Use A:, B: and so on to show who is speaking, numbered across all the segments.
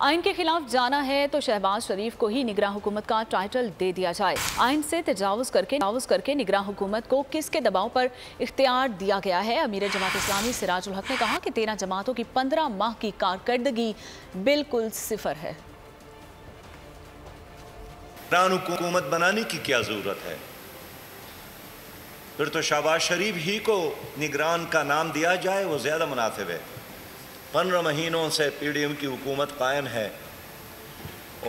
A: आइन के खिलाफ जाना है तो शहबाज शरीफ को ही निगरान हुकूमत का टाइटल दे दिया जाए। आइन से तजावुज करके निगरान हुकूमत को किसके दबाव पर इख्तियार दिया गया है? अमीर जमात इस्लामी सिराजुल हक ने कहा कि 13 जमातों की 15 माह की कारकर्दगी बिल्कुल सिफर है।
B: निगरान हुकूमत बनाने की क्या जरूरत है? फिर तो शहबाज शरीफ ही को निगरान का नाम दिया जाए, वो ज्यादा मुनासिब है। 15 महीनों से PDM की हुकूमत कायम है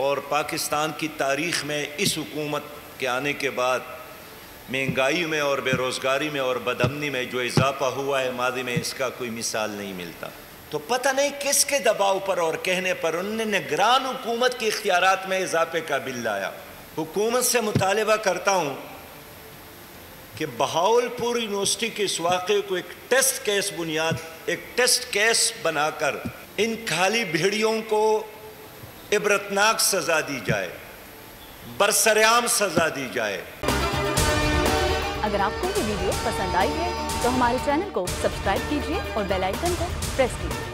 B: और पाकिस्तान की तारीख़ में इस हुकूमत के आने के बाद महंगाई में और बेरोज़गारी में और बदअमनी में जो इजाफा हुआ है माजी में, इसका कोई मिसाल नहीं मिलता। तो पता नहीं किसके दबाव पर और कहने पर उन्होंने निगरान हुकूमत के इख्तियारात में इजाफे का बिल लाया। हुकूमत से मुतालिबा करता हूँ कि बहावलपुर यूनिवर्सिटी के इस वाक़े को एक टेस्ट केस बनाकर इन खाली भेड़ियों को इबरतनाक सजा दी जाए, बरसरेआम सजा दी जाए।
A: अगर आपको ये वीडियो पसंद आई है तो हमारे चैनल को सब्सक्राइब कीजिए और बेल आइकन को प्रेस कीजिए।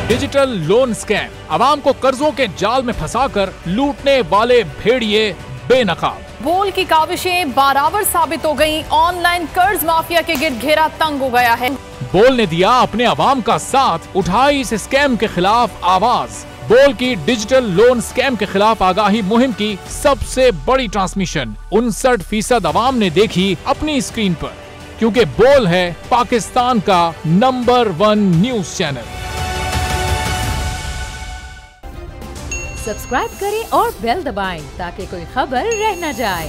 C: डिजिटल लोन स्कैम, आवाम को कर्जों के जाल में फंसाकर लूटने वाले भेड़िए बेनकाब।
D: बोल की काविशें बाराबर साबित हो गईं। ऑनलाइन कर्ज माफिया के गिर्द घेरा तंग हो गया है।
C: बोल ने दिया अपने अवाम का साथ, उठाई इस स्कैम के खिलाफ आवाज। बोल की डिजिटल लोन स्कैम के खिलाफ आगाही मुहिम की सबसे बड़ी ट्रांसमिशन 59% अवाम ने देखी अपनी स्क्रीन पर, क्योंकि बोल है पाकिस्तान का नंबर 1 न्यूज चैनल।
E: सब्सक्राइब करें और बेल दबाएं ताकि कोई खबर रह न जाए।